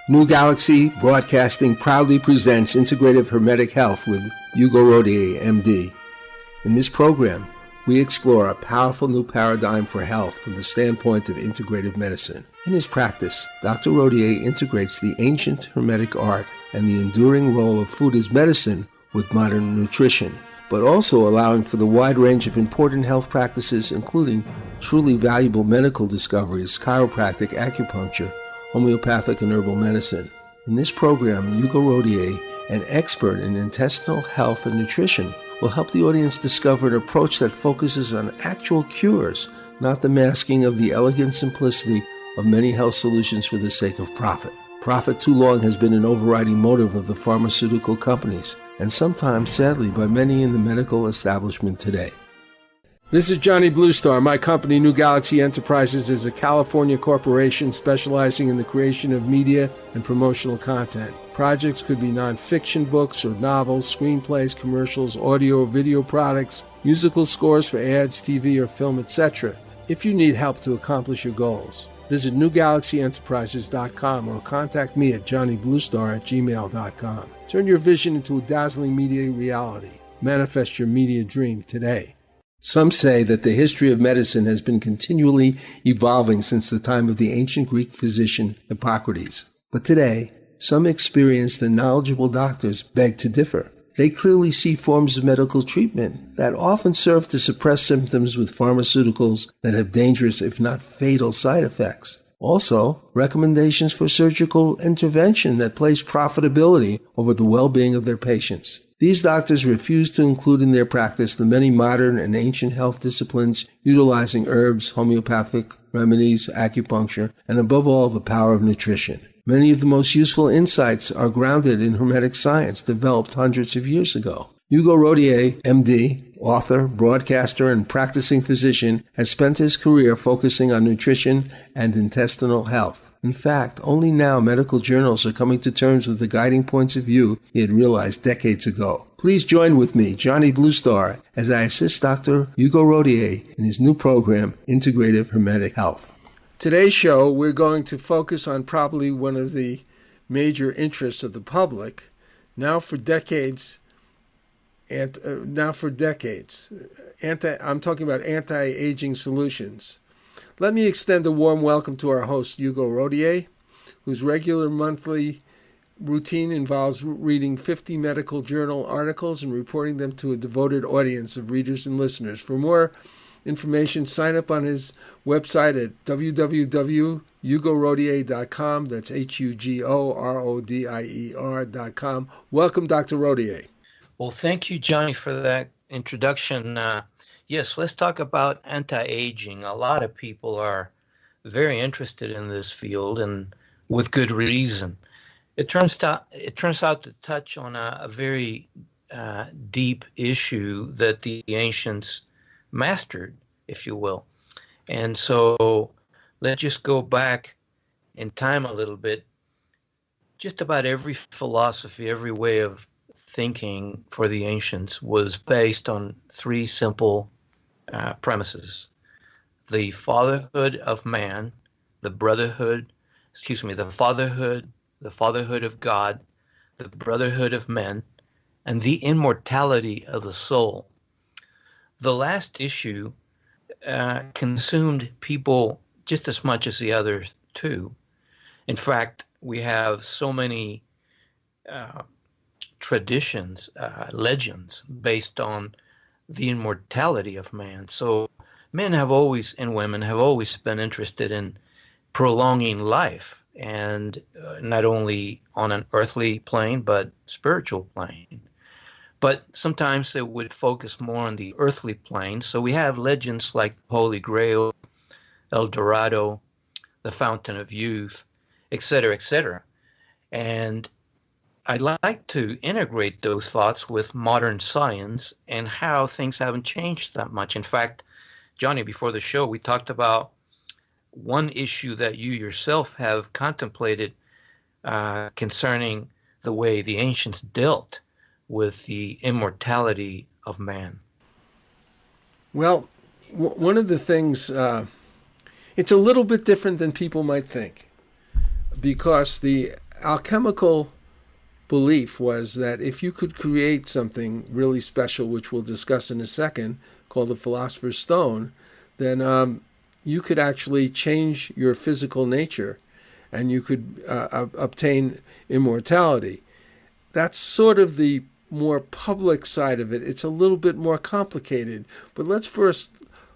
New Galaxy Broadcasting proudly presents Integrative Hermetic Health with Hugo Rodier, MD. In this program, we explore a powerful new paradigm for health from the standpoint of integrative medicine. In his practice, Dr. Rodier integrates the ancient Hermetic art and the enduring role of food as medicine with modern nutrition, but also allowing for the wide range of important health practices, including truly valuable medical discoveries, chiropractic, acupuncture, homeopathic, and herbal medicine. In this program, Hugo Rodier, an expert in intestinal health and nutrition, will help the audience discover an approach that focuses on actual cures, not the masking of the elegant simplicity of many health solutions for the sake of profit. Profit too long has been an overriding motive of the pharmaceutical companies, and sometimes, sadly, by many in the medical establishment today. This is Johnny Bluestar. My company, New Galaxy Enterprises, is a California corporation specializing in the creation of media and promotional content. Projects could be nonfiction books or novels, screenplays, commercials, audio or video products, musical scores for ads, TV or film, etc. If you need help to accomplish your goals, visit newgalaxyenterprises.com or contact me at johnnybluestar@gmail.com. Turn your vision into a dazzling media reality. Manifest your media dream today. Some say that the history of medicine has been continually evolving since the time of the ancient Greek physician Hippocrates. But today, some experienced and knowledgeable doctors beg to differ. They clearly see forms of medical treatment that often serve to suppress symptoms with pharmaceuticals that have dangerous, if not fatal, side effects. Also, recommendations for surgical intervention that place profitability over the well-being of their patients. These doctors refuse to include in their practice the many modern and ancient health disciplines utilizing herbs, homeopathic remedies, acupuncture, and above all, the power of nutrition. Many of the most useful insights are grounded in Hermetic Science, developed hundreds of years ago. Hugo Rodier, MD, author, broadcaster, and practicing physician, has spent his career focusing on nutrition and intestinal health. In fact, only now medical journals are coming to terms with the guiding points of view he had realized decades ago. Please join with me, Johnny Bluestar, as I assist Dr. Hugo Rodier in his new program, Integrative Hermetic Health. Today's show, we're going to focus on probably one of the major interests of the public, now for decades. I'm talking about anti-aging solutions. Let me extend a warm welcome to our host, Hugo Rodier, whose regular monthly routine involves reading 50 medical journal articles and reporting them to a devoted audience of readers and listeners. For more information, sign up on his website at www.hugorodier.com. That's HUGORODIER.com. Welcome, Dr. Rodier. Well, thank you, Johnny, for that introduction. Yes, let's talk about anti-aging. A lot of people are very interested in this field, and with good reason. It turns out to touch on a very deep issue that the ancients mastered, if you will. And so let's just go back in time a little bit. Just about every philosophy, every way of thinking for the ancients was based on three simple premises: the fatherhood of man, the fatherhood of God, the brotherhood of men, and the immortality of the soul. The last issue consumed people just as much as the other two. In fact, we have so many traditions, legends based on the immortality of man. So men have always, and women have always been interested in prolonging life, and not only on an earthly plane, but spiritual plane. But sometimes they would focus more on the earthly plane. So we have legends like Holy Grail, El Dorado, the Fountain of Youth, etc., etc. And I'd like to integrate those thoughts with modern science and how things haven't changed that much. In fact, Johnny, before the show, we talked about one issue that you yourself have contemplated concerning the way the ancients dealt with the immortality of man. Well, one of the things, it's a little bit different than people might think, because the alchemical belief was that if you could create something really special, which we'll discuss in a second, called the Philosopher's Stone, then you could actually change your physical nature and you could obtain immortality. That's sort of the more public side of it. It's a little bit more complicated, but let's first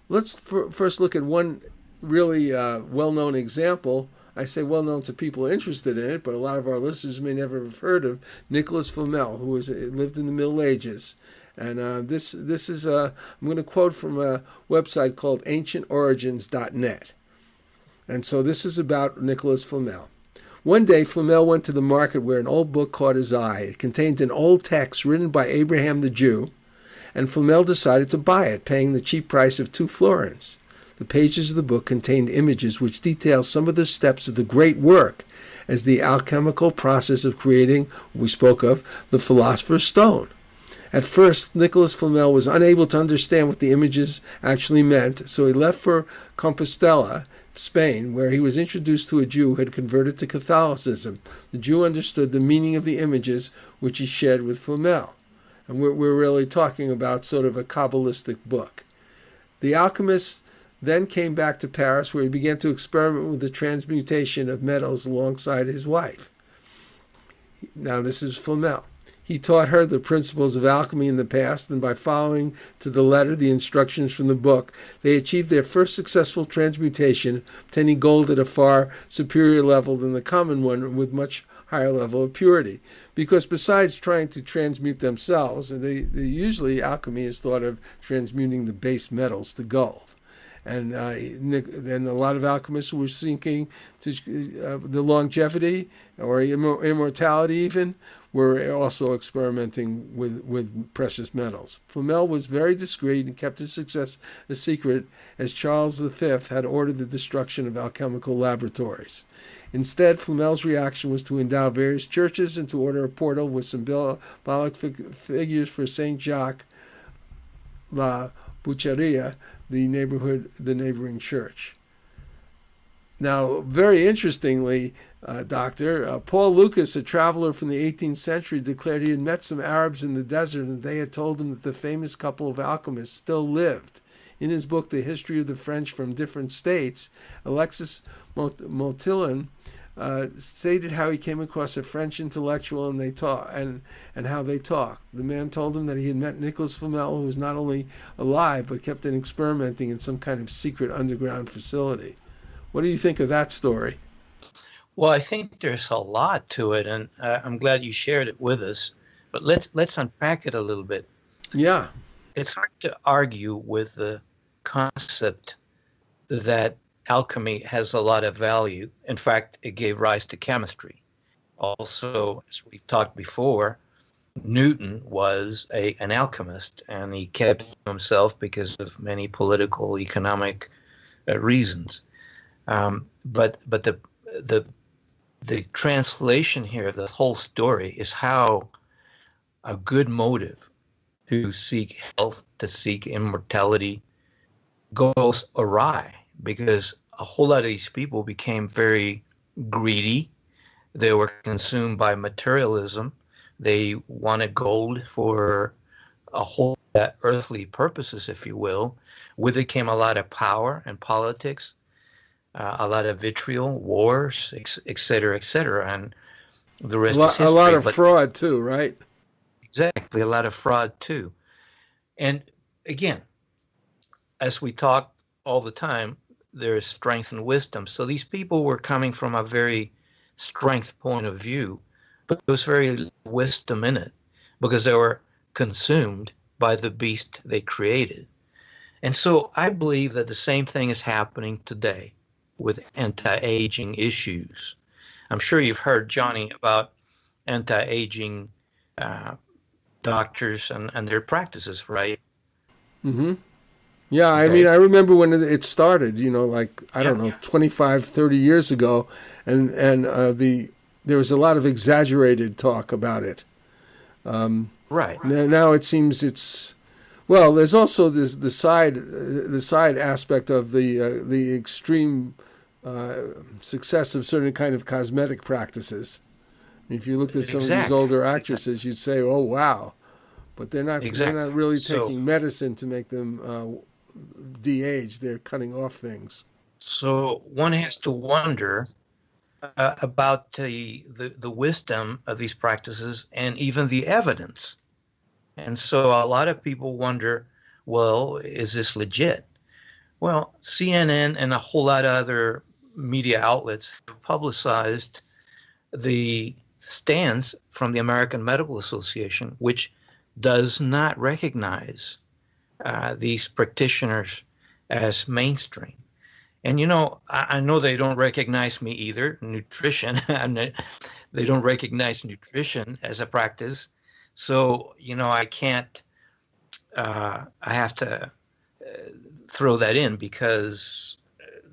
look at one really well-known example. I say well-known to people interested in it, but a lot of our listeners may never have heard of Nicholas Flammel, who lived in the Middle Ages. And this is I'm going to quote from a website called ancientorigins.net. And so this is about Nicholas Flammel. One day, Flamel went to the market where an old book caught his eye. It contained an old text written by Abraham the Jew, and Flamel decided to buy it, paying the cheap price of 2 florins. The pages of the book contained images which detail some of the steps of the great work as the alchemical process of creating, we spoke of, the Philosopher's Stone. At first, Nicholas Flammel was unable to understand what the images actually meant, so he left for Compostela, Spain, where he was introduced to a Jew who had converted to Catholicism. The Jew understood the meaning of the images, which he shared with Flamel. And we're really talking about sort of a Kabbalistic book. The alchemist then came back to Paris, where he began to experiment with the transmutation of metals alongside his wife. Now, this is Flamel. He taught her the principles of alchemy in the past, and by following to the letter the instructions from the book, they achieved their first successful transmutation, obtaining gold at a far superior level than the common one, with much higher level of purity. Because besides trying to transmute themselves, they usually alchemy is thought of transmuting the base metals to gold. And then a lot of alchemists were seeking to, the longevity or immortality even, were also experimenting with precious metals. Flamel was very discreet and kept his success a secret, as Charles V had ordered the destruction of alchemical laboratories. Instead, Flamel's reaction was to endow various churches and to order a portal with symbolic figures for Saint Jacques La Bucheria, the neighboring church. Now, very interestingly, Doctor, Paul Lucas, a traveler from the 18th century, declared he had met some Arabs in the desert and they had told him that the famous couple of alchemists still lived. In his book, The History of the French from Different States, Alexis Motilin stated how he came across a French intellectual and how they talked. The man told him that he had met Nicholas Flamel, who was not only alive but kept on experimenting in some kind of secret underground facility. What do you think of that story? Well, I think there's a lot to it, and I'm glad you shared it with us. But let's unpack it a little bit. Yeah. It's hard to argue with the concept that alchemy has a lot of value. In fact, it gave rise to chemistry. Also, as we've talked before, Newton was an alchemist, and he kept himself because of many political, economic reasons. But the translation here of the whole story is how a good motive to seek health, to seek immortality, goes awry, because a whole lot of these people became very greedy. They were consumed by materialism. They wanted gold for a whole lot of earthly purposes, if you will. With it came a lot of power and politics, a lot of vitriol, wars, et cetera, and the rest is history. A lot of fraud too, right? Exactly, a lot of fraud too. And again, as we talk all the time, there is strength and wisdom. So these people were coming from a very strength point of view, but there was very wisdom in it because they were consumed by the beast they created. And so I believe that the same thing is happening today with anti-aging issues. I'm sure you've heard, Johnny, about anti-aging doctors and their practices, right? Mm-hmm. Yeah, Okay. I mean, I remember when it started, like, I don't know, 25, 30 years ago, and there was a lot of exaggerated talk about it. Right. Now it seems there's also the side aspect of the extreme success of certain kind of cosmetic practices. If you looked at some of these Exactly. older actresses, you'd say, "Oh wow," but they're not. They're Exactly. not really So, taking medicine to make them de-age. They're cutting off things. so one has to wonder about the wisdom of these practices and even the evidence. And so a lot of people wonder, well, is this legit? Well, CNN and a whole lot of other media outlets have publicized the stance from the American Medical Association, which does not recognize these practitioners as mainstream. And I know they don't recognize me either. Nutrition, they don't recognize nutrition as a practice. So I can't. I have to throw that in because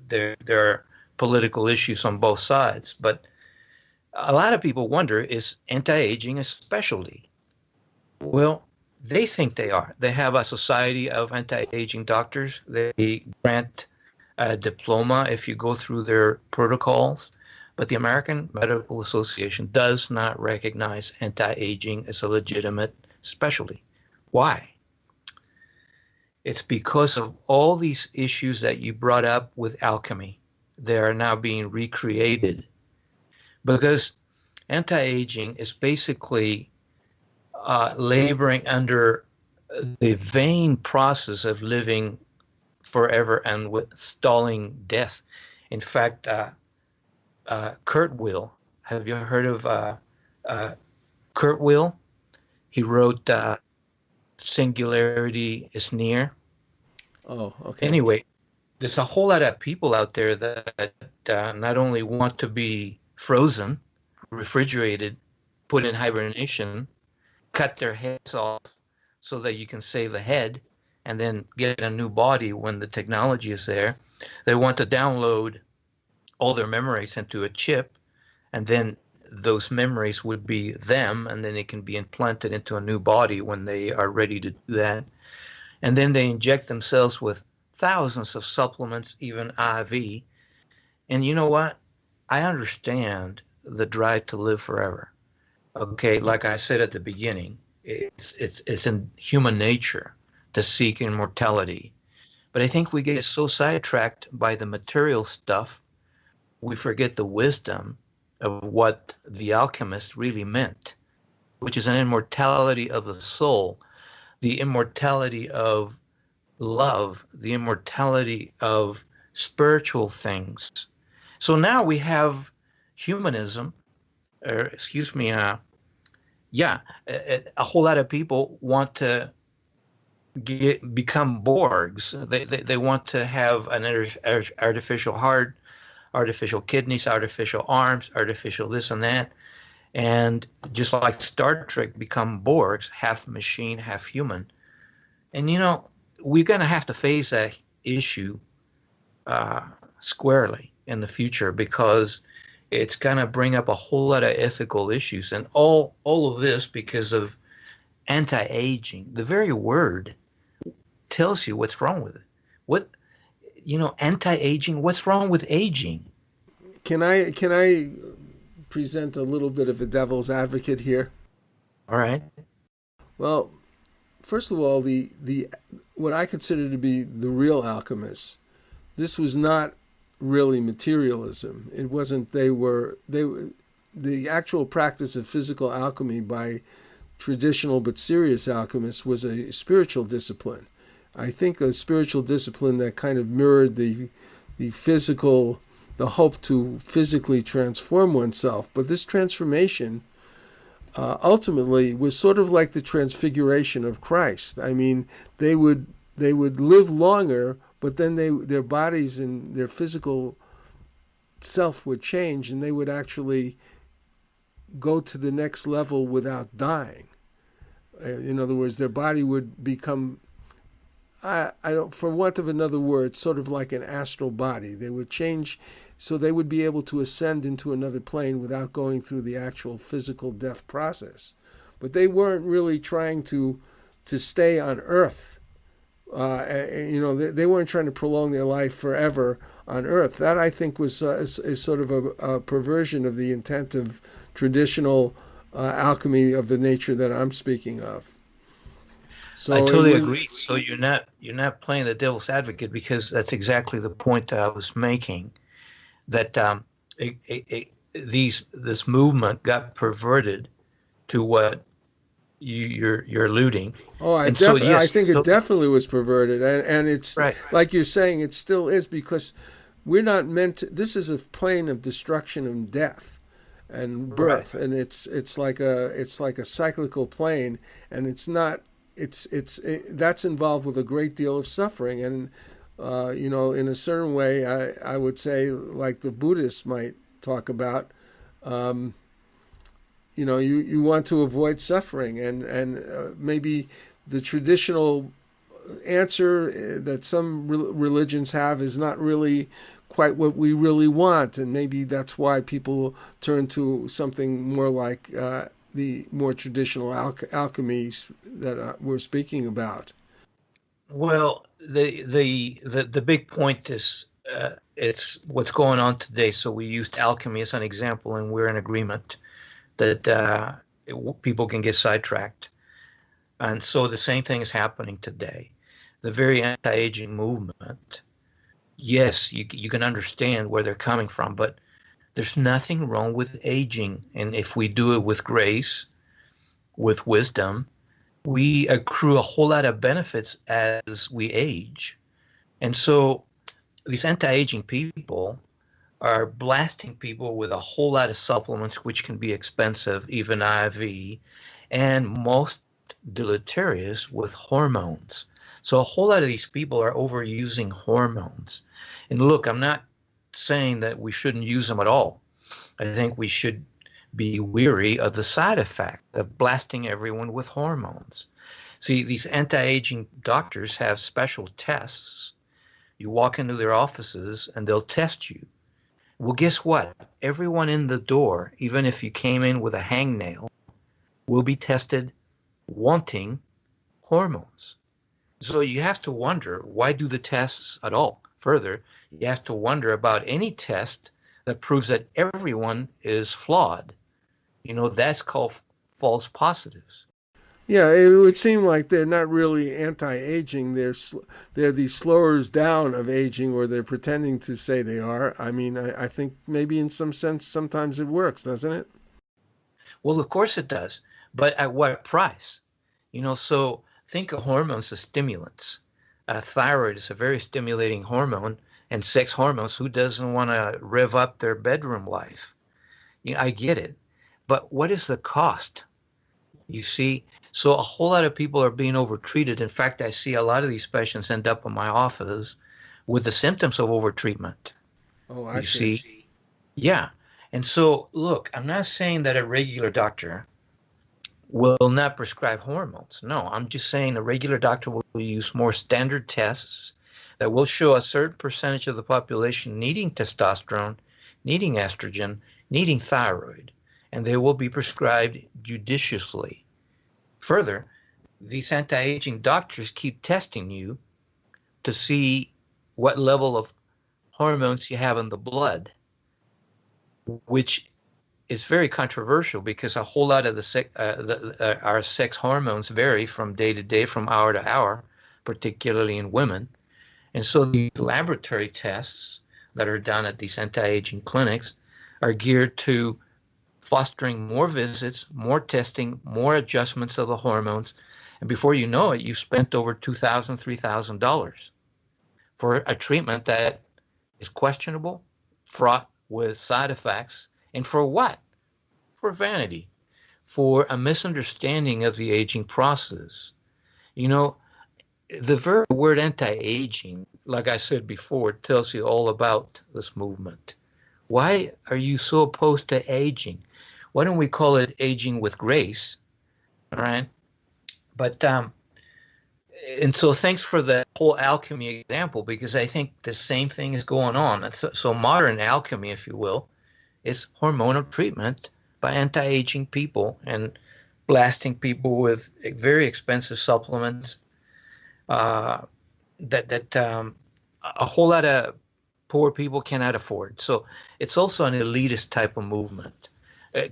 there are political issues on both sides. But a lot of people wonder, is anti-aging a specialty? Well, they think they are. They have a society of anti-aging doctors. They grant a diploma if you go through their protocols. But the American Medical Association does not recognize anti-aging as a legitimate specialty. Why? It's because of all these issues that you brought up with alchemy. They are now being recreated. Because anti-aging is basically laboring under the vain process of living forever and with stalling death. In fact, Kurt Will, have you heard of Kurt Will? He wrote Singularity is Near. Oh, okay. Anyway, there's a whole lot of people out there that not only want to be frozen, refrigerated, put in hibernation, cut their heads off so that you can save the head and then get a new body when the technology is there. They want to download all their memories into a chip, and then those memories would be them, and then it can be implanted into a new body when they are ready to do that. And then they inject themselves with thousands of supplements, even IV. And you know what? I understand the drive to live forever. Okay, like I said at the beginning, it's in human nature to seek immortality. But I think we get so sidetracked by the material stuff, we forget the wisdom of what the alchemist really meant, which is an immortality of the soul, the immortality of love, the immortality of spiritual things. So now we have humanism, or excuse me, a whole lot of people want to become Borgs. They want to have an artificial heart, artificial kidneys, artificial arms, artificial this and that. And just like Star Trek, become Borgs, half machine, half human. And we're going to have to face that issue squarely in the future, because it's going to bring up a whole lot of ethical issues, and all of this because of anti-aging. The very word tells you what's wrong with it. Anti-aging, what's wrong with aging? Can I present a little bit of a devil's advocate here? All right. Well, first of all, the what I consider to be the real alchemists, this was not really materialism. It wasn't. The actual practice of physical alchemy by traditional but serious alchemists was a spiritual discipline. I think a spiritual discipline that kind of mirrored the physical, the hope to physically transform oneself. But this transformation ultimately was sort of like the transfiguration of Christ. I mean, they would live longer, but then their bodies and their physical self would change, and they would actually go to the next level without dying. In other words, their body would become, I don't, for want of another word, sort of like an astral body. They would change, so they would be able to ascend into another plane without going through the actual physical death process. But they weren't really trying to stay on Earth. They weren't trying to prolong their life forever on Earth. That, I think, was is sort of a perversion of the intent of traditional alchemy of the nature that I'm speaking of. I So it totally was, agree. So you're not playing the devil's advocate, because that's exactly the point that I was making. That this movement got perverted to what you're alluding, oh, and so I yes, think it so definitely was perverted, and it's right, like you're saying, it still is, because we're not meant to. This is a plane of destruction and death and right. birth, and it's like a cyclical plane, and it's not. That's involved with a great deal of suffering, and in a certain way, I would say, like the Buddhists might talk about. Um, you want to avoid suffering, and maybe the traditional answer that some religions have is not really quite what we really want, and maybe that's why people turn to something more like the more traditional alchemies that we're speaking about. Well, the big point is, it's what's going on today. So we used alchemy as an example, and we're in agreement that people can get sidetracked. And so the same thing is happening today. The very anti-aging movement, yes, you can understand where they're coming from, but there's nothing wrong with aging. And if we do it with grace, with wisdom, we accrue a whole lot of benefits as we age. And so these anti-aging people are blasting people with a whole lot of supplements, which can be expensive, even IV, and most deleterious with hormones. So a whole lot of these people are overusing hormones. And look, I'm not saying that we shouldn't use them at all. I think we should be weary of the side effect of blasting everyone with hormones. See, these anti-aging doctors have special tests. You walk into their offices and they'll test you. Well, guess what? Everyone in the door, even if you came in with a hangnail, will be tested wanting hormones. So you have to wonder, why do the tests at all? Further, you have to wonder about any test that proves that everyone is flawed. That's called false positives. Yeah, it would seem like they're not really anti-aging. They're the slowers down of aging, or they're pretending to say they are. I mean, I think maybe in some sense sometimes it works, doesn't it? Well, of course it does, but at what price? So think of hormones as stimulants. Thyroid is a very stimulating hormone, and sex hormones. Who doesn't want to rev up their bedroom life? I get it, but what is the cost? You see, so a whole lot of people are being overtreated. In fact, I see a lot of these patients end up in my office with the symptoms of overtreatment. Oh, I You see. see, yeah. And so, look, I'm not saying that a regular doctor will not prescribe hormones. No, I'm just saying a regular doctor will use more standard tests that will show a certain percentage of the population needing testosterone, needing estrogen, needing thyroid, and they will be prescribed judiciously. Further, these anti-aging doctors keep testing you to see what level of hormones you have in the blood, which is very controversial, because a whole lot of our sex hormones vary from day to day, from hour to hour, particularly in women. And so the laboratory tests that are done at these anti-aging clinics are geared to fostering more visits, more testing, more adjustments of the hormones. And before you know it, you've spent over $2,000, $3,000 for a treatment that is questionable, fraught with side effects. And for what? For vanity, for a misunderstanding of the aging process. The very word anti-aging, like I said before, tells you all about this movement. Why are you so opposed to aging? Why don't we call it aging with grace? All right. But, and so thanks for the whole alchemy example, because I think the same thing is going on. So modern alchemy, if you will, is hormonal treatment by anti-aging people and blasting people with very expensive supplements that a whole lot of poor people cannot afford. So it's also an elitist type of movement.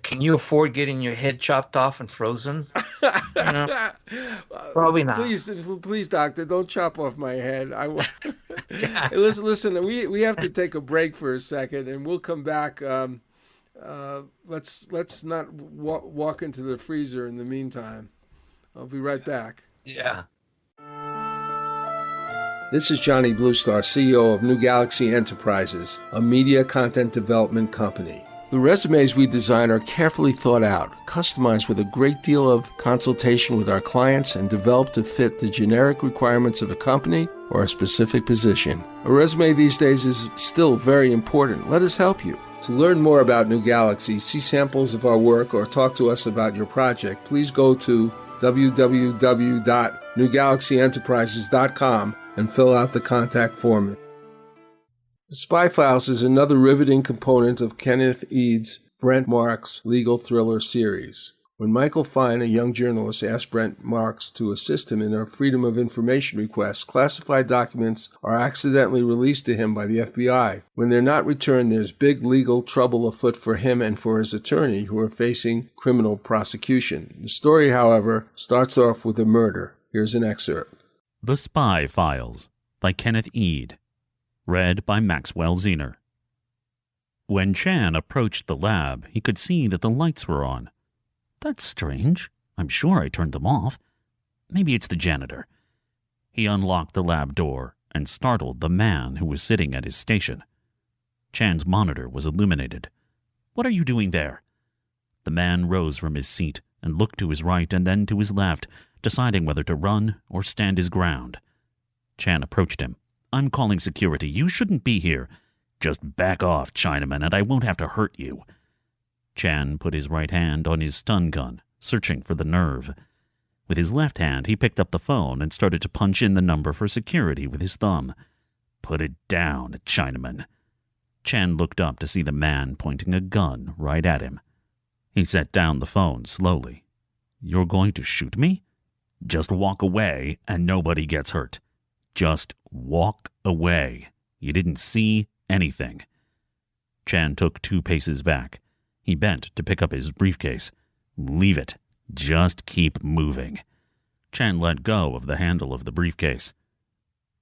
Can you afford getting your head chopped off and frozen? Probably not. Please, doctor, don't chop off my head. Yeah. Hey, listen. We have to take a break for a second, and we'll come back. Let's not walk into the freezer in the meantime. I'll be right back. Yeah. This is Johnny Bluestar, CEO of New Galaxy Enterprises, a media content development company. The resumes we design are carefully thought out, customized with a great deal of consultation with our clients, and developed to fit the generic requirements of a company or a specific position. A resume these days is still very important. Let us help you. To learn more about New Galaxy, see samples of our work, or talk to us about your project, please go to www.newgalaxyenterprises.com and fill out the contact form. The Spy Files is another riveting component of Kenneth Eads' Brent Marks legal thriller series. When Michael Fine, a young journalist, asked Brent Marks to assist him in a Freedom of Information request, classified documents are accidentally released to him by the FBI. When they're not returned, there's big legal trouble afoot for him and for his attorney, who are facing criminal prosecution. The story, however, starts off with a murder. Here's an excerpt. The Spy Files by Kenneth Ead. Read by Maxwell Zener. When Chan approached the lab, he could see that the lights were on. That's strange. I'm sure I turned them off. Maybe it's the janitor. He unlocked the lab door and startled the man who was sitting at his station. Chan's monitor was illuminated. What are you doing there? The man rose from his seat and looked to his right and then to his left, deciding whether to run or stand his ground. Chan approached him. I'm calling security. You shouldn't be here. Just back off, Chinaman, and I won't have to hurt you. Chan put his right hand on his stun gun, searching for the nerve. With his left hand, he picked up the phone and started to punch in the number for security with his thumb. Put it down, Chinaman. Chan looked up to see the man pointing a gun right at him. He set down the phone slowly. You're going to shoot me? Just walk away and nobody gets hurt. Just walk away. You didn't see anything. Chan took 2 paces back. He bent to pick up his briefcase. Leave it. Just keep moving. Chan let go of the handle of the briefcase.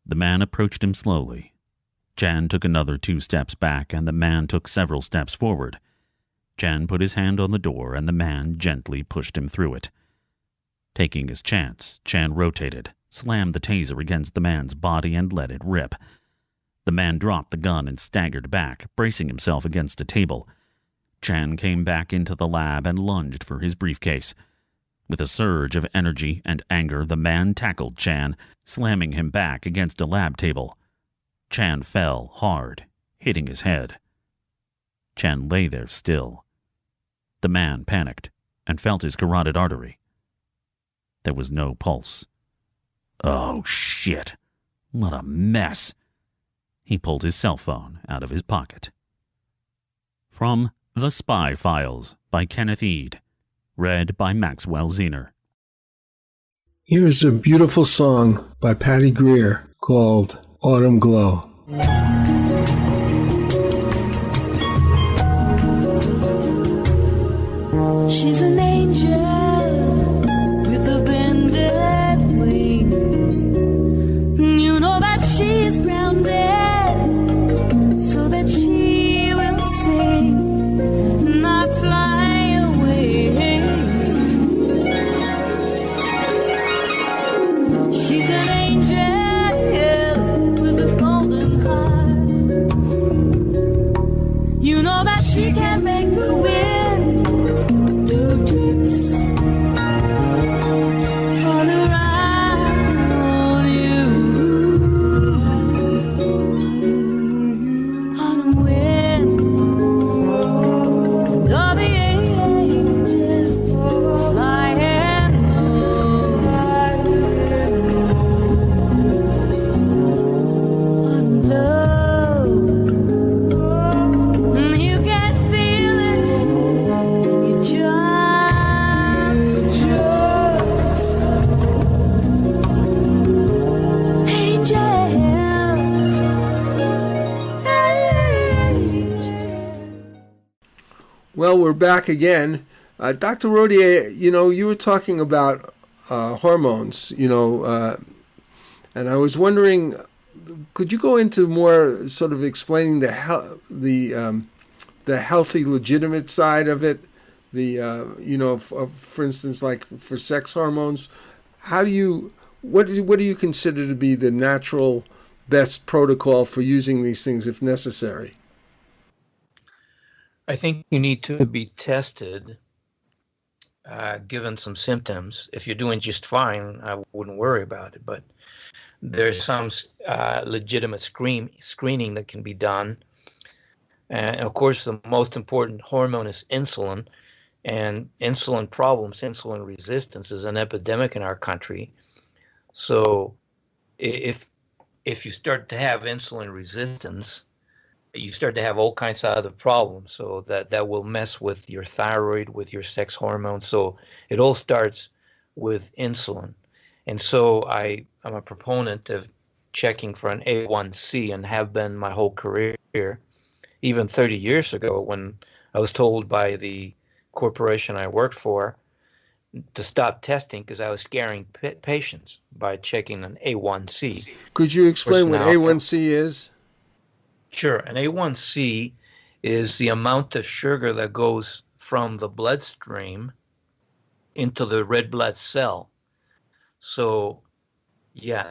The man approached him slowly. Chan took another 2 steps back, and the man took several steps forward. Chan put his hand on the door, and the man gently pushed him through it. Taking his chance, Chan rotated, slammed the taser against the man's body, and let it rip. The man dropped the gun and staggered back, bracing himself against a table. Chan came back into the lab and lunged for his briefcase. With a surge of energy and anger, the man tackled Chan, slamming him back against a lab table. Chan fell hard, hitting his head. Chan lay there still. The man panicked and felt his carotid artery. There was no pulse. Oh, shit. What a mess. He pulled his cell phone out of his pocket. From The Spy Files by Kenneth Ead. Read by Maxwell Zener. Here's a beautiful song by Patty Greer called Autumn Glow. She's an angel with a bended wing. You know that she's grounded so that she will sing, not fly away. She's an angel with a golden heart. You know that she can make the wind do Well, we're back again. Dr. Rodier, you were talking about hormones, and I was wondering, could you go into more sort of explaining the healthy, legitimate side of it? For instance, like for sex hormones, what do you consider to be the natural best protocol for using these things if necessary? I think you need to be tested, given some symptoms. If you're doing just fine, I wouldn't worry about it. But there's some legitimate screening that can be done. And of course, the most important hormone is insulin. And insulin problems, insulin resistance is an epidemic in our country. So if you start to have insulin resistance, you start to have all kinds of other problems. So that will mess with your thyroid, with your sex hormones. So it all starts with insulin. And so I'm a proponent of checking for an A1C and have been my whole career, even 30 years ago when I was told by the corporation I worked for to stop testing because I was scaring patients by checking an A1C. Could you explain what A1C is? Sure. An A1C is the amount of sugar that goes from the bloodstream into the red blood cell. So,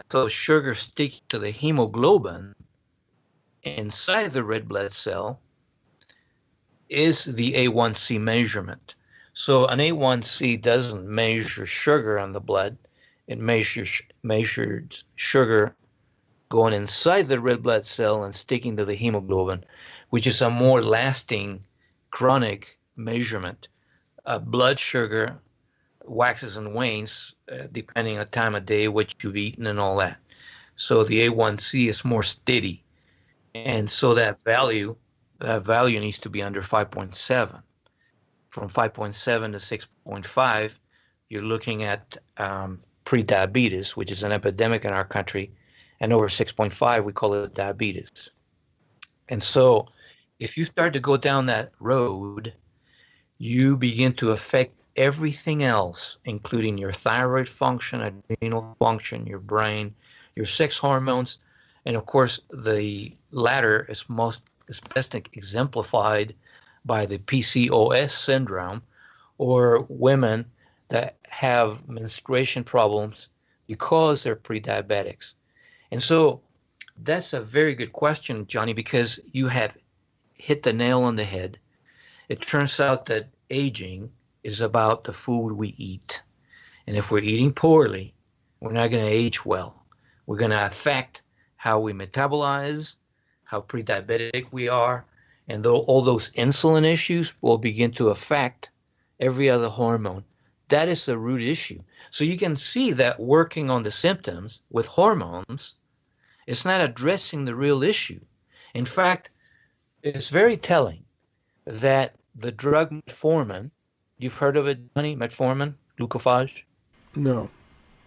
so sugar sticks to the hemoglobin inside the red blood cell is the A1C measurement. So an A1C doesn't measure sugar in the blood. It measures sugar going inside the red blood cell and sticking to the hemoglobin, which is a more lasting chronic measurement. Blood sugar waxes and wanes depending on time of day, what you've eaten and all that. So the A1C is more steady. And so that value needs to be under 5.7. From 5.7 to 6.5, you're looking at pre-diabetes, which is an epidemic in our country. And over 6.5, we call it diabetes. And so if you start to go down that road, you begin to affect everything else, including your thyroid function, adrenal function, your brain, your sex hormones. And of course, the latter is best exemplified by the PCOS syndrome, or women that have menstruation problems because they're pre-diabetics. And so that's a very good question, Johnny, because you have hit the nail on the head. It turns out that aging is about the food we eat. And if we're eating poorly, we're not going to age well. We're going to affect how we metabolize, how pre-diabetic we are, and all those insulin issues will begin to affect every other hormone. That is the root issue. So you can see that working on the symptoms with hormones, it's not addressing the real issue. In fact, it's very telling that the drug metformin, you've heard of it, honey, metformin, glucophage? No,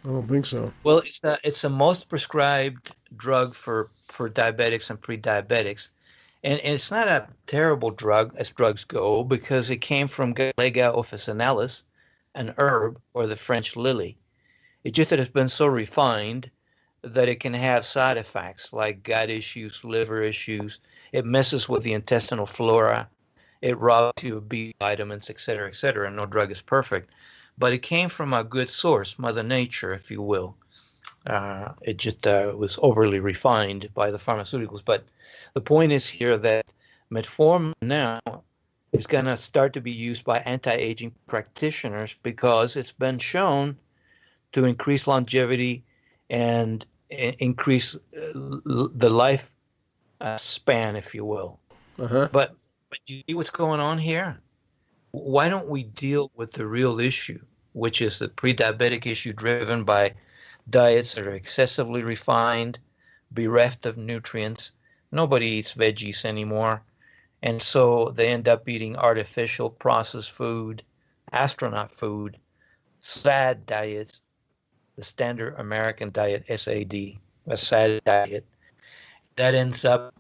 I don't think so. Well, it's the most prescribed drug for diabetics and pre-diabetics. And it's not a terrible drug as drugs go because it came from Galega officinalis, an herb, or the French lily. It's just that it's been so refined that it can have side effects like gut issues, liver issues. It messes with the intestinal flora. It robs you of B vitamins, et cetera, et cetera. No drug is perfect. But it came from a good source, Mother Nature, if you will. It just was overly refined by the pharmaceuticals. But the point is here that metformin now is going to start to be used by anti-aging practitioners because it's been shown to increase longevity and increase the life span, if you will. Uh-huh. But you see what's going on here? Why don't we deal with the real issue, which is the pre-diabetic issue driven by diets that are excessively refined, bereft of nutrients. Nobody eats veggies anymore. And so they end up eating artificial processed food, astronaut food, SAD diets, the standard American diet, SAD, a SAD diet. That ends up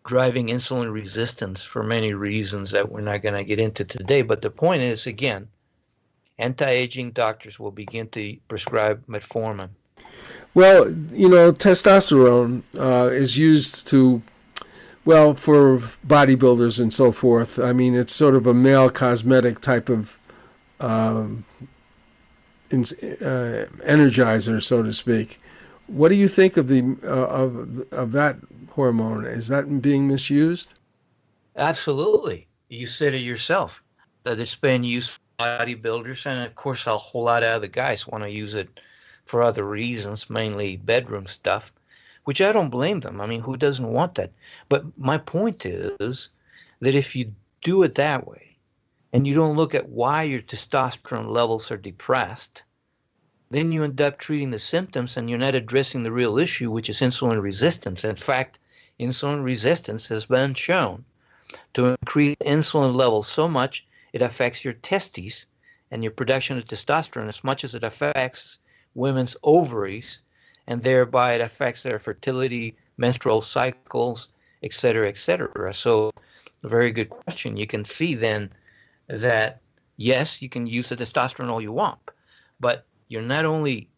driving insulin resistance for many reasons that we're not going to get into today. But the point is, again, anti-aging doctors will begin to prescribe metformin. Well, testosterone is used to, for bodybuilders and so forth. I mean, it's sort of a male cosmetic type of energizer, so to speak. What do you think of the of that hormone? Is that being misused? Absolutely. You said it yourself that it's been used for bodybuilders, and of course a whole lot of other guys want to use it for other reasons, mainly bedroom stuff, which I don't blame them. I mean, who doesn't want that? But my point is that if you do it that way and you don't look at why your testosterone levels are depressed, then you end up treating the symptoms and you're not addressing the real issue, which is insulin resistance. In fact, insulin resistance has been shown to increase insulin levels so much it affects your testes and your production of testosterone as much as it affects women's ovaries, and thereby it affects their fertility, menstrual cycles, et cetera, et cetera. So a very good question. You can see then that, yes, you can use the testosterone all you want, but you're not only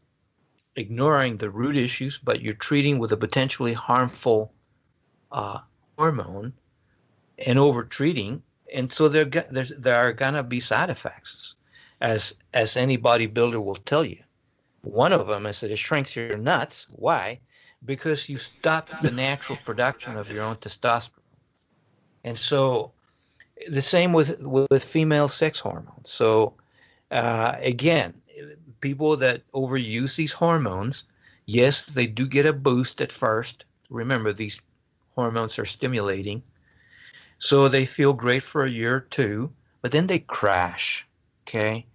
ignoring the root issues, but you're treating with a potentially harmful hormone and over-treating. And so there are going to be side effects, as any bodybuilder will tell you. One of them is that it shrinks your nuts. Why? Because you stop the natural production of your own testosterone. And so the same with female sex hormones. So again, people that overuse these hormones, yes, they do get a boost at first. Remember, these hormones are stimulating. So they feel great for a year or two, but then they crash, okay?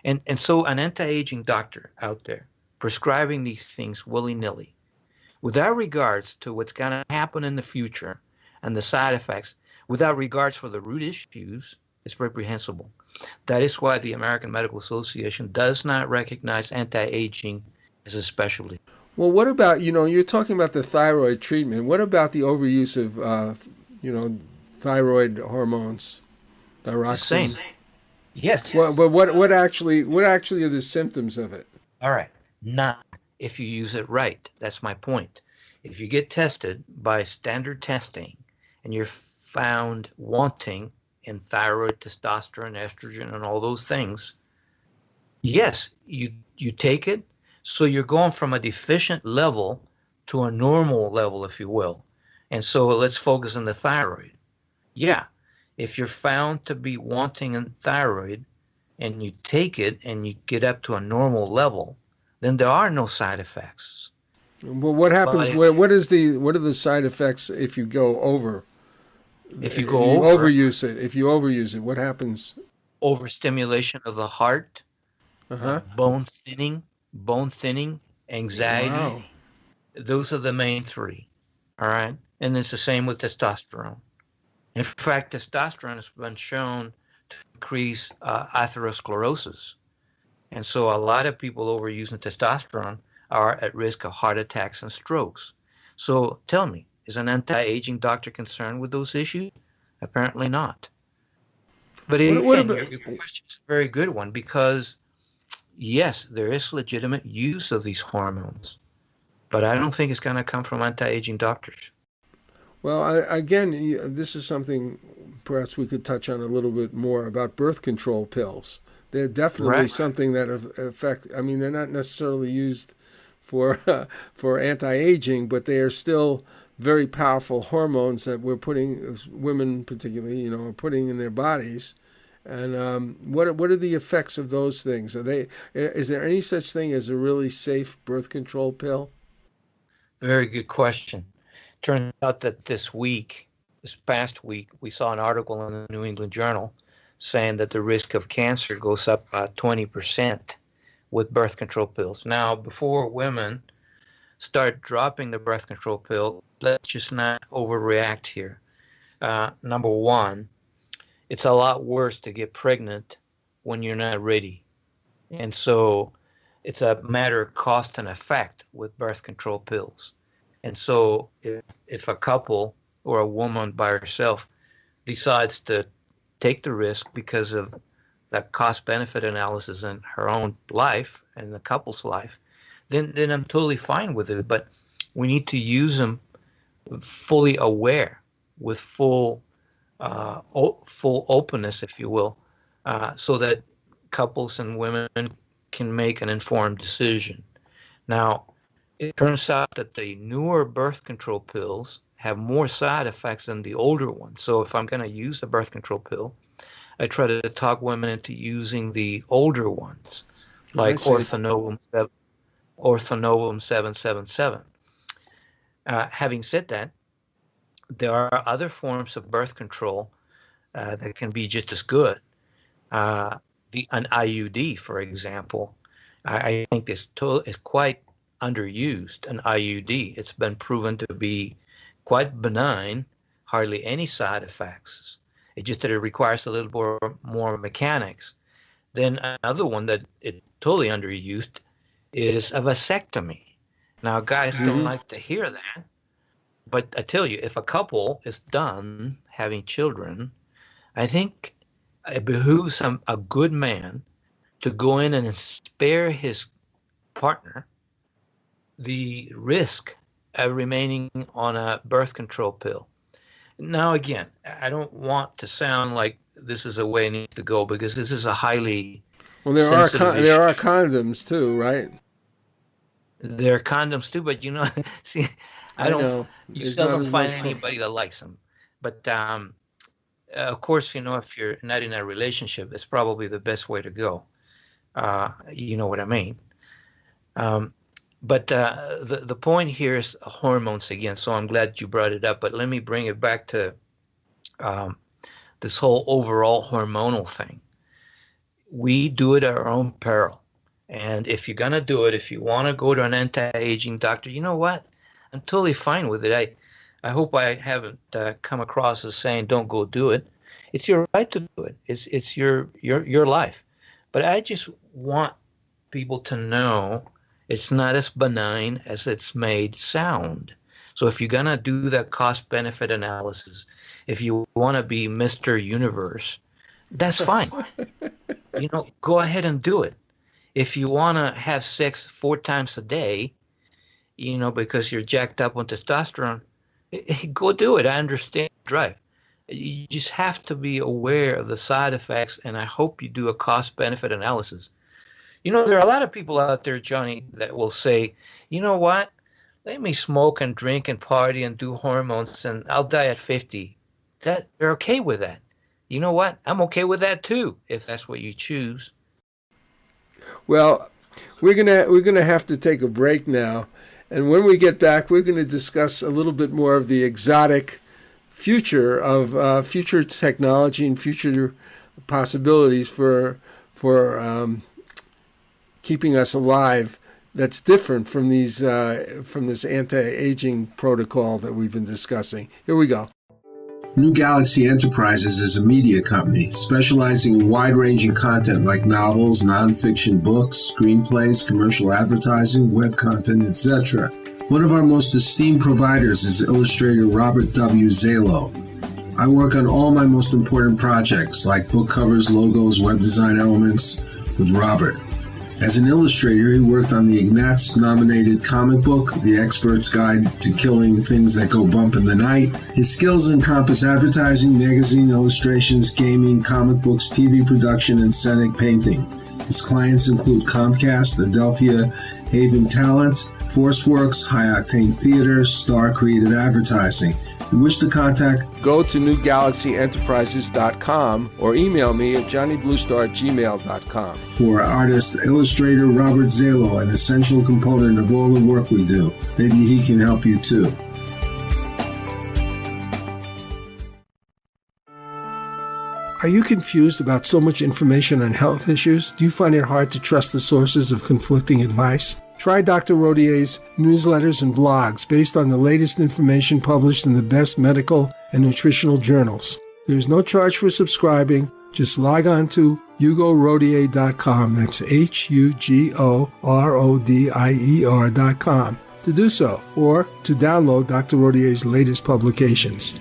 And so an anti-aging doctor out there prescribing these things willy-nilly, without regards to what's going to happen in the future and the side effects, without regards for the root issues, is reprehensible. That is why the American Medical Association does not recognize anti-aging as a specialty. Well, what about, you're talking about the thyroid treatment. What about the overuse of, thyroid hormones, thyroxine? Same. Yes. Well, but what actually are the symptoms of it? All right. Not if you use it right. That's my point. If you get tested by standard testing and you're found wanting in thyroid, testosterone, estrogen, and all those things, yes, you take it. So you're going from a deficient level to a normal level, if you will. And so let's focus on the thyroid. Yeah, if you're found to be wanting in thyroid and you take it and you get up to a normal level, then there are no side effects. Well, what happens? What are the side effects if you go over? If you overuse it, if you overuse it, what happens? Overstimulation of the heart, bone thinning, anxiety. Wow. Those are the main three. All right, and it's the same with testosterone. In fact, testosterone has been shown to increase atherosclerosis. And so a lot of people overusing testosterone are at risk of heart attacks and strokes. So tell me, is an anti-aging doctor concerned with those issues? Apparently not. But again, your question is a very good one, because yes, there is legitimate use of these hormones, but I don't think it's going to come from anti-aging doctors. Well, again, this is something perhaps we could touch on a little bit more about birth control pills. They're definitely something that affect. I mean, they're not necessarily used for anti-aging, but they are still very powerful hormones that we're putting, women particularly, are putting in their bodies. And what are the effects of those things? Is there any such thing as a really safe birth control pill? Very good question. Turns out that this past week, we saw an article in the New England Journal saying that the risk of cancer goes up by 20% with birth control pills. Now, before women start dropping the birth control pill, let's just not overreact here. Number one, it's a lot worse to get pregnant when you're not ready. And so it's a matter of cost and effect with birth control pills. And so if a couple or a woman by herself decides to take the risk because of that cost-benefit analysis in her own life and the couple's life, then I'm totally fine with it. But we need to use them fully aware, with full openness, if you will, so that couples and women can make an informed decision. Now, it turns out that the newer birth control pills have more side effects than the older ones. So if I'm going to use a birth control pill, I try to talk women into using the older ones, like Orthonovum 777. Having said that, there are other forms of birth control that can be just as good. An IUD, for example, I think is quite underused. An IUD, it's been proven to be quite benign, hardly any side effects. It's just that it requires a little more mechanics. Then another one that is totally underused is a vasectomy. Now, guys don't like to hear that, but I tell you, if a couple is done having children, I think it behooves a good man to go in and spare his partner the risk of remaining on a birth control pill. Now, again, I don't want to sound like this is a way I need to go, because this is a highly there are condoms too, right? There are condoms too, but see, I don't know. You seldom find anybody that likes them. But of course, if you're not in a relationship, it's probably the best way to go. You know what I mean? But the point here is hormones again, so I'm glad you brought it up. But let me bring it back to this whole overall hormonal thing. We do it at our own peril. And if you're going to do it, if you want to go to an anti-aging doctor, you know what? I'm totally fine with it. I hope I haven't come across as saying don't go do it. It's your right to do it. It's your life. But I just want people to know it's not as benign as it's made sound. So if you're going to do that cost-benefit analysis, if you want to be Mr. Universe, that's fine. Go ahead and do it. If you want to have sex 4 times a day, because you're jacked up on testosterone, go do it. I understand the drive. You just have to be aware of the side effects, and I hope you do a cost-benefit analysis. There are a lot of people out there, Johnny, that will say, you know what, let me smoke and drink and party and do hormones, and I'll die at 50. They're okay with that. You know what? I'm okay with that too, if that's what you choose. Well, we're gonna have to take a break now, and when we get back, we're going to discuss a little bit more of the exotic future of future technology and future possibilities for keeping us alive. That's different from from this anti-aging protocol that we've been discussing. Here we go. New Galaxy Enterprises is a media company specializing in wide-ranging content like novels, nonfiction books, screenplays, commercial advertising, web content, etc. One of our most esteemed providers is illustrator Robert W. Zalo. I work on all my most important projects like book covers, logos, web design elements with Robert. As an illustrator, he worked on the Ignatz-nominated comic book, The Expert's Guide to Killing Things That Go Bump in the Night. His skills encompass advertising, magazine illustrations, gaming, comic books, TV production, and scenic painting. His clients include Comcast, Adelphia, Haven Talent, ForceWorks, High Octane Theater, Star Creative Advertising. If you wish to contact, go to newgalaxyenterprises.com or email me at johnnybluestar@gmail.com. For artist, illustrator Robert Zalo, an essential component of all the work we do. Maybe he can help you too. Are you confused about so much information on health issues? Do you find it hard to trust the sources of conflicting advice? Try Dr. Rodier's newsletters and blogs based on the latest information published in the best medical and nutritional journals. There is no charge for subscribing. Just log on to HugoRodier.com. That's HugoRodier.com. to do so or to download Dr. Rodier's latest publications.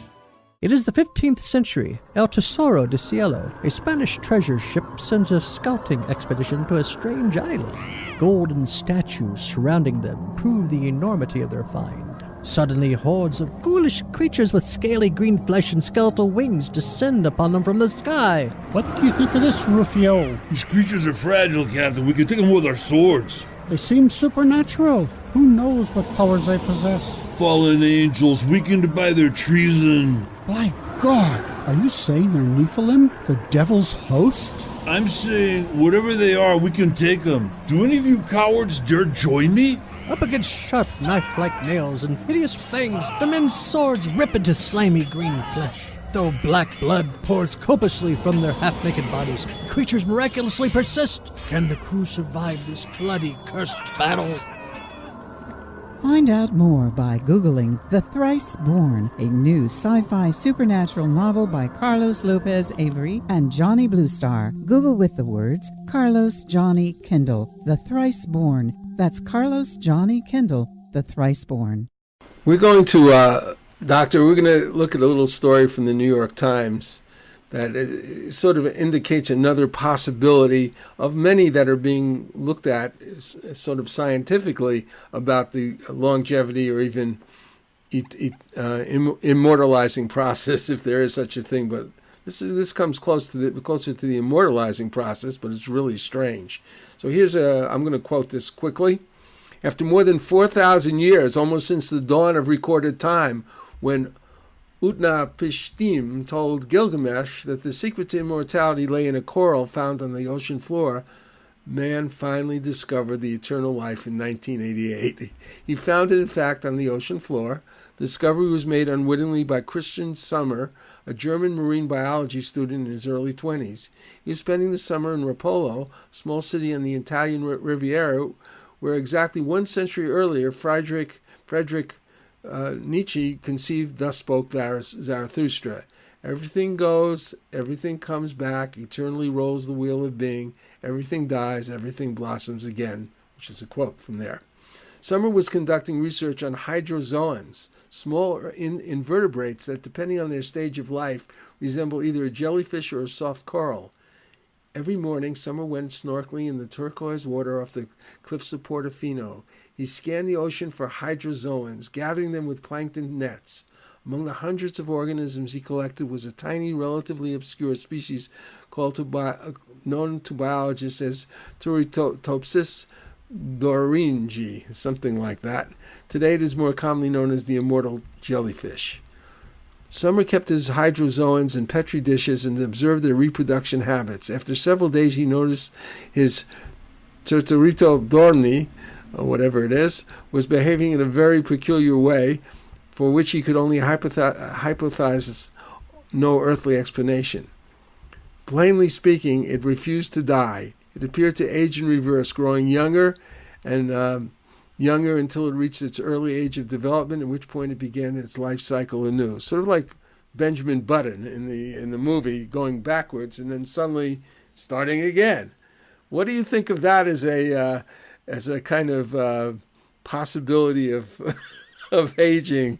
It is the 15th century. El Tesoro de Cielo, a Spanish treasure ship, sends a scouting expedition to a strange island. Golden statues surrounding them prove the enormity of their find. Suddenly, hordes of ghoulish creatures with scaly green flesh and skeletal wings descend upon them from the sky. What do you think of this, Rufio? These creatures are fragile, Captain. We can take them with our swords. They seem supernatural. Who knows what powers they possess? Fallen angels, weakened by their treason. My God, are you saying they're Nephilim, the devil's host? I'm saying, whatever they are, we can take them. Do any of you cowards dare join me? Up against sharp knife-like nails and hideous fangs, the men's swords rip into slimy green flesh. Though black blood pours copiously from their half-naked bodies, the creatures miraculously persist. Can the crew survive this bloody, cursed battle? Find out more by Googling The Thrice Born, a new sci-fi supernatural novel by Carlos Lopez Avery and Johnny Bluestar. Google with the words Carlos Johnny Kendall, The Thrice Born. That's Carlos Johnny Kendall, The Thrice Born. We're going to, Doctor, we're going to look at a little story from the New York Times that sort of indicates another possibility of many that are being looked at sort of scientifically about the longevity or even immortalizing process, if there is such a thing. But this comes closer to the immortalizing process, but it's really strange. So I'm going to quote this quickly. After more than 4,000 years, almost since the dawn of recorded time, when Utnapishtim told Gilgamesh that the secret to immortality lay in a coral found on the ocean floor, man finally discovered the eternal life in 1988. He found it, in fact, on the ocean floor. The discovery was made unwittingly by Christian Sommer, a German marine biology student in his early 20s. He was spending the summer in Rapallo, a small city on the Italian Riviera, where exactly 1 century earlier Friedrich Nietzsche conceived, thus spoke Zarathustra. Everything goes, everything comes back, eternally rolls the wheel of being, everything dies, everything blossoms again, which is a quote from there. Sommer was conducting research on hydrozoans, small invertebrates that, depending on their stage of life, resemble either a jellyfish or a soft coral. Every morning, Sommer went snorkeling in the turquoise water off the cliffs of Portofino. He scanned the ocean for hydrozoans, gathering them with plankton nets. Among the hundreds of organisms he collected was a tiny, relatively obscure species known to biologists as Turritopsis doringi, something like that. Today it is more commonly known as the immortal jellyfish. Sommer kept his hydrozoans in petri dishes and observed their reproduction habits. After several days, he noticed his Turritopdorni, or whatever it is, was behaving in a very peculiar way, for which he could only hypothesize no earthly explanation. Plainly speaking, it refused to die. It appeared to age in reverse, growing younger and younger until it reached its early age of development, at which point it began its life cycle anew. Sort of like Benjamin Button in the movie, going backwards and then suddenly starting again. What do you think of that as a kind of possibility of of aging?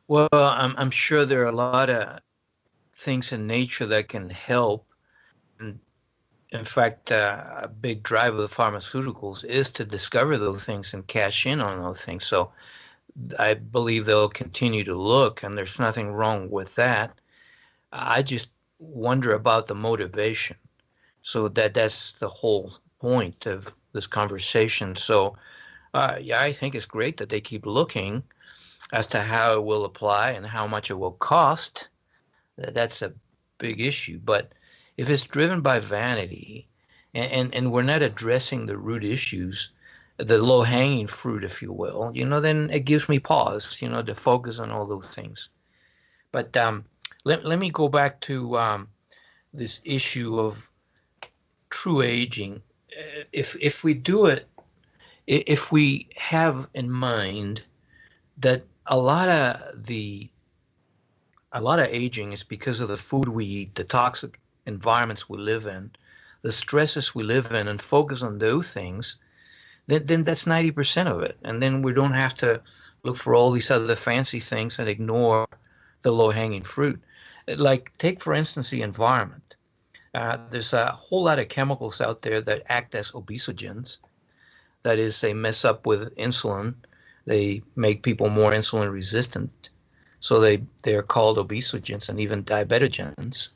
Well, I'm sure there are a lot of things in nature that can help. And in fact, a big drive of the pharmaceuticals is to discover those things and cash in on those things. So I believe they'll continue to look, and there's nothing wrong with that. I just wonder about the motivation. So that's the whole point of this conversation. So yeah, I think it's great that they keep looking as to how it will apply and how much it will cost. That's a big issue. But if it's driven by vanity and we're not addressing the root issues, the low-hanging fruit, if you will, then it gives me pause, to focus on all those things. But let me go back to this issue of true aging. If we do it, if we have in mind that a lot of aging is because of the food we eat, the toxic environments we live in, the stresses we live in, and focus on those things, then that's 90% of it. And then we don't have to look for all these other fancy things and ignore the low-hanging fruit. Like, take, for instance, the environment. There's a whole lot of chemicals out there that act as obesogens. That is, they mess up with insulin. They make people more insulin resistant. So they're called obesogens and even diabetogens.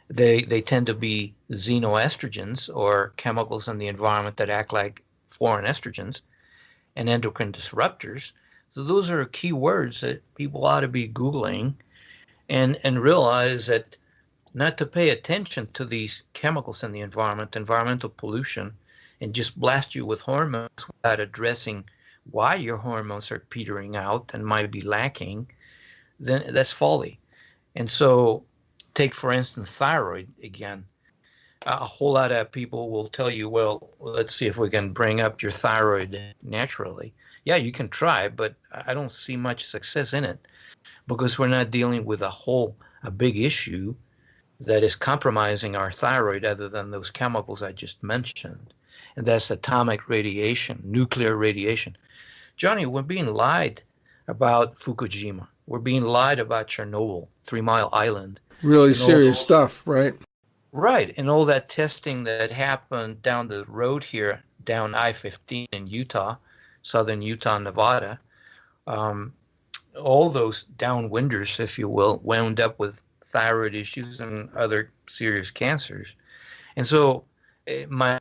They tend to be xenoestrogens, or chemicals in the environment that act like foreign estrogens, and endocrine disruptors. So those are key words that people ought to be Googling and realize that not to pay attention to these chemicals in the environment, environmental pollution, and just blast you with hormones without addressing why your hormones are petering out and might be lacking, then that's folly. And so, take, for instance, thyroid again. A whole lot of people will tell you, well, let's see if we can bring up your thyroid naturally. Yeah, you can try, but I don't see much success in it, because we're not dealing with a big issue that is compromising our thyroid other than those chemicals I just mentioned. And that's atomic radiation, nuclear radiation. Johnny, we're being lied about Fukushima. We're being lied about Chernobyl, 3 Mile Island. Really serious stuff, right? Right. And all that testing that happened down the road here, down I-15 in Utah, southern Utah, Nevada, all those downwinders, if you will, wound up with thyroid issues and other serious cancers. And so my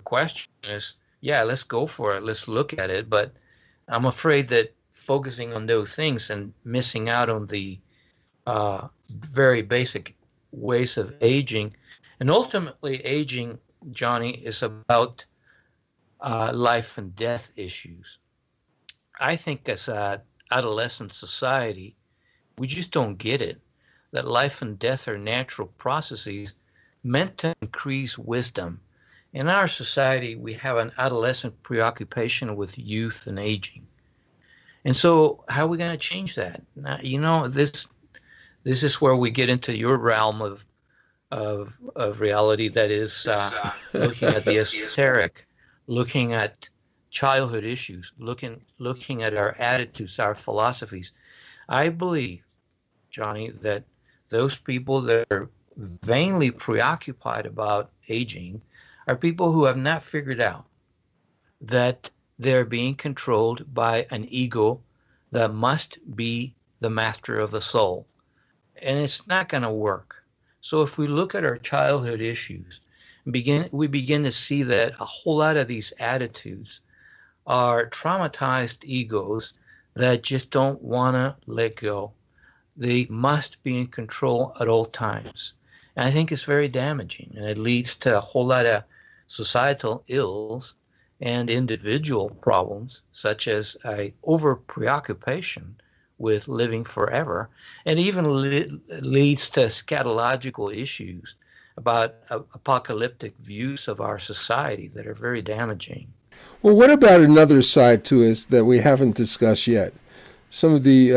question is, yeah, let's go for it. Let's look at it. But I'm afraid that focusing on those things and missing out on the very basic ways of aging, and ultimately aging, Johnny, is about life and death issues. I think as an adolescent society, we just don't get it, that life and death are natural processes meant to increase wisdom. In our society, we have an adolescent preoccupation with youth and aging. And so how are we going to change that? Now, this is where we get into your realm of reality, that is looking at the esoteric, looking at childhood issues, looking at our attitudes, our philosophies. I believe, Johnny, that those people that are vainly preoccupied about aging are people who have not figured out that they're being controlled by an ego that must be the master of the soul. And it's not going to work. So if we look at our childhood issues, we begin to see that a whole lot of these attitudes are traumatized egos that just don't want to let go. They must be in control at all times. And I think it's very damaging, and it leads to a whole lot of societal ills and individual problems, such as a over preoccupation with living forever, and even leads to scatological issues about apocalyptic views of our society that are very damaging. Well, what about another side to it that we haven't discussed yet? Some of the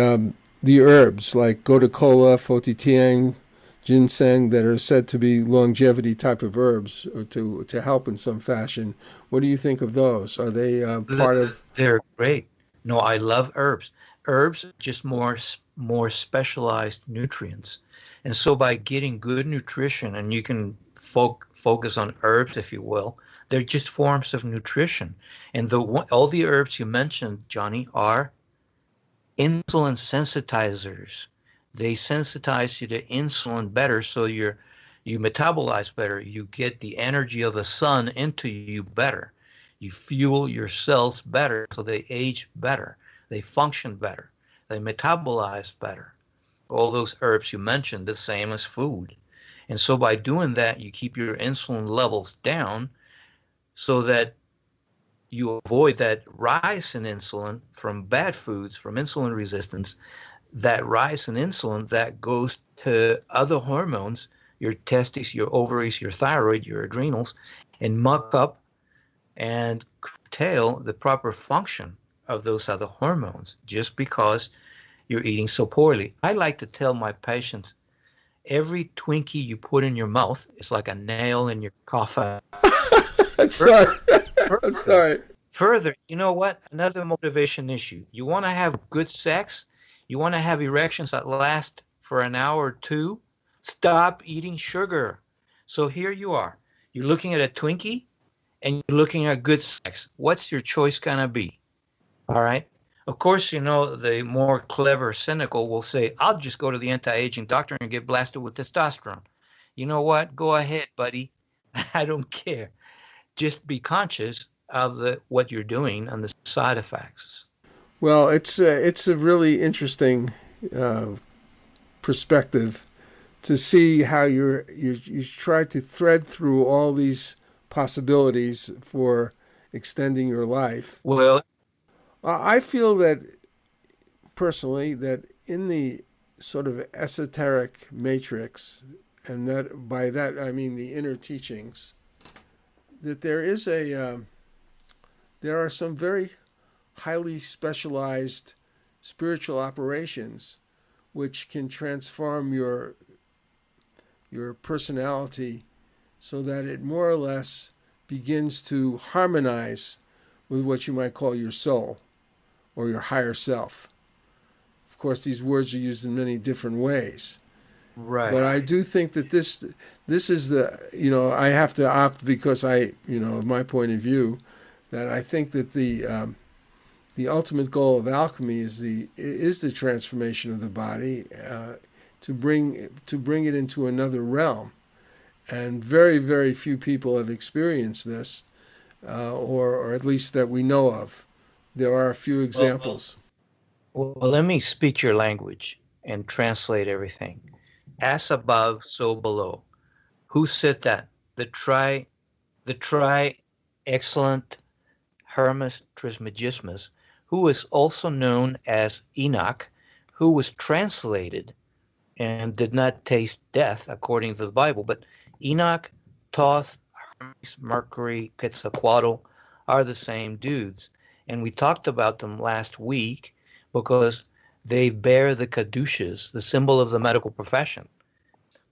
herbs like gotu-kola, fotitiang, ginseng, that are said to be longevity type of herbs, or to help in some fashion. What do you think of those? Are they part of? They're great. No, I love herbs. Herbs are just more specialized nutrients. And so by getting good nutrition, and you can focus on herbs, if you will, they're just forms of nutrition. And all the herbs you mentioned, Johnny, are insulin sensitizers. They sensitize you to insulin better, so you metabolize better. You get the energy of the sun into you better. You fuel your cells better, so they age better. They function better. They metabolize better. All those herbs you mentioned, the same as food. And so by doing that, you keep your insulin levels down so that you avoid that rise in insulin from bad foods, from insulin resistance, that rise in insulin that goes to other hormones, your testes, your ovaries, your thyroid, your adrenals, and muck up and curtail the proper function of those other hormones just because you're eating so poorly. I like to tell my patients, every Twinkie you put in your mouth is like a nail in your coffin. I'm sorry. I'm sorry. Further, you know what? Another motivation issue. You want to have good sex? You want to have erections that last for an hour or two? Stop eating sugar. So here you are. You're looking at a Twinkie and you're looking at good sex. What's your choice going to be? All right. Of course, you know, the more clever cynical will say, I'll just go to the anti-aging doctor and get blasted with testosterone. You know what? Go ahead, buddy. I don't care. Just be conscious of what you're doing and the side effects. Well, it's a really interesting perspective to see how you try to thread through all these possibilities for extending your life. Well, I feel that personally that in the sort of esoteric matrix, and that by that I mean the inner teachings, that there are some very highly specialized spiritual operations which can transform your personality so that it more or less begins to harmonize with what you might call your soul or your higher self. Of course, these words are used in many different ways. right. But I do think that this is the, I have to opt because of my point of view, that I think that the ultimate goal of alchemy is the transformation of the body, to bring it into another realm, and very, very few people have experienced this, or at least that we know of. There are a few examples. Well, let me speak your language and translate everything. As above, so below. Who said that? The excellent Hermes Trismegismus, who is also known as Enoch, who was translated and did not taste death according to the Bible. But Enoch, Thoth, Hermes, Mercury, Quetzalcoatl are the same dudes. And we talked about them last week because they bear the caduceus, the symbol of the medical profession,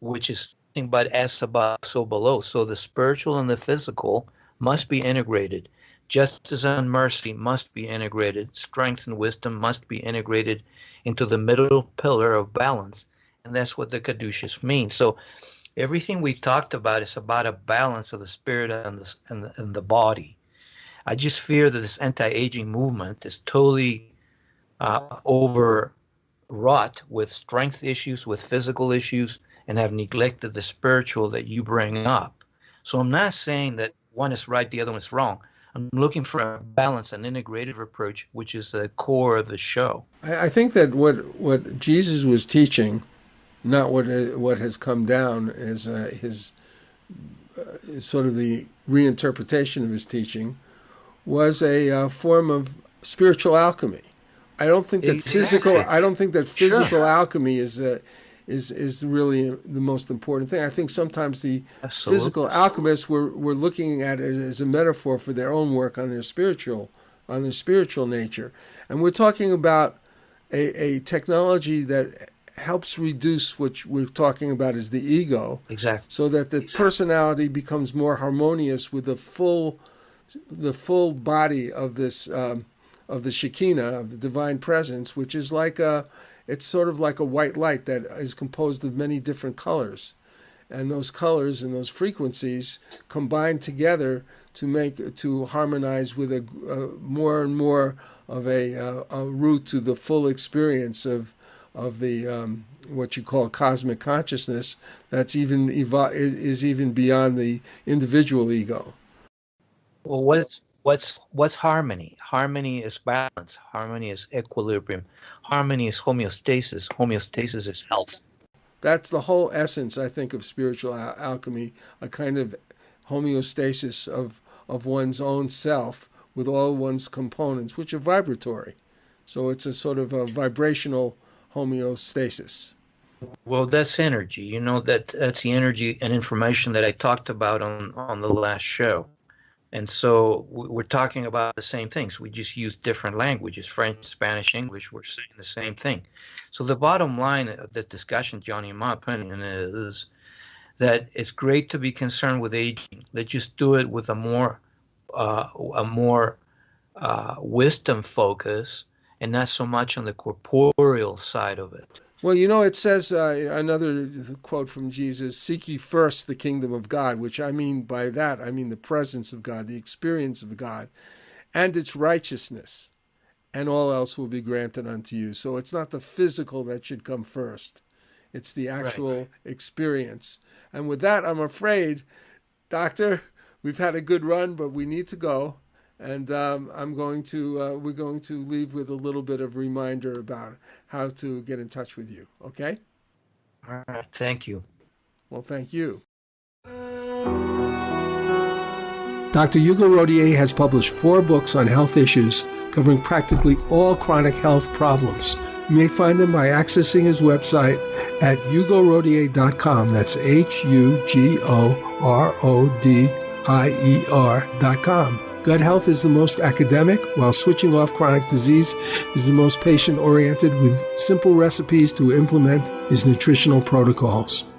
which is nothing but as above, so below. So the spiritual and the physical must be integrated. Justice and mercy must be integrated. Strength and wisdom must be integrated into the middle pillar of balance. And that's what the caduceus means. So everything we've talked about is about a balance of the spirit and the body. I just fear that this anti-aging movement is totally overwrought with strength issues, with physical issues, and have neglected the spiritual that you bring up. So I'm not saying that one is right, the other one is wrong. I'm looking for a balanced and integrative approach, which is the core of the show. I think that what Jesus was teaching, not what has come down as his sort of the reinterpretation of his teaching, was a form of spiritual alchemy. I don't think that physical Sure. alchemy is really the most important thing. I think sometimes the Absolutely. physical alchemists were looking at it as a metaphor for their own work on their spiritual nature. And we're talking about a technology that helps reduce what we're talking about as the ego, Exactly. so that the personality becomes more harmonious with the full body of this of the Shekinah, of the divine presence, which is it's sort of like a white light that is composed of many different colors, and those colors and those frequencies combine together to harmonize with a more and more of a route to the full experience of the what you call cosmic consciousness that's is even beyond the individual ego. Well, what's harmony? Harmony is balance. Harmony is equilibrium. Harmony is homeostasis. Homeostasis is health. That's the whole essence, I think, of spiritual alchemy, a kind of homeostasis of one's own self with all one's components, which are vibratory. So it's a sort of a vibrational homeostasis. Well, that's energy. You know, that's the energy and information that I talked about on the last show. And so we're talking about the same things. We just use different languages, French, Spanish, English. We're saying the same thing. So the bottom line of this discussion, Johnny, in my opinion, is that it's great to be concerned with aging. Let's just do it with a more wisdom focus and not so much on the corporeal side of it. Well, you know, it says, another quote from Jesus, seek ye first the kingdom of God, which I mean by that, I mean the presence of God, the experience of God, and its righteousness, and all else will be granted unto you. So it's not the physical that should come first. It's the actual experience. And with that, I'm afraid, Doctor, we've had a good run, but we need to go. And we're going to leave with a little bit of reminder about how to get in touch with you. Okay? All right. Thank you. Well, thank you. Dr. Hugo Rodier has published 4 books on health issues covering practically all chronic health problems. You may find them by accessing his website at hugorodier.com. That's HUGORODIER.com. Gut health is the most academic, while switching off chronic disease is the most patient-oriented, with simple recipes to implement his nutritional protocols.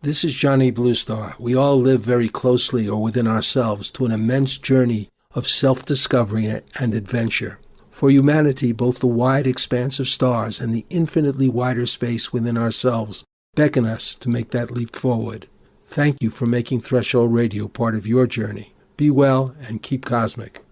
This is Johnny Bluestar. We all live very closely or within ourselves to an immense journey of self-discovery and adventure. For humanity, both the wide expanse of stars and the infinitely wider space within ourselves beckon us to make that leap forward. Thank you for making Threshold Radio part of your journey. Be well and keep cosmic.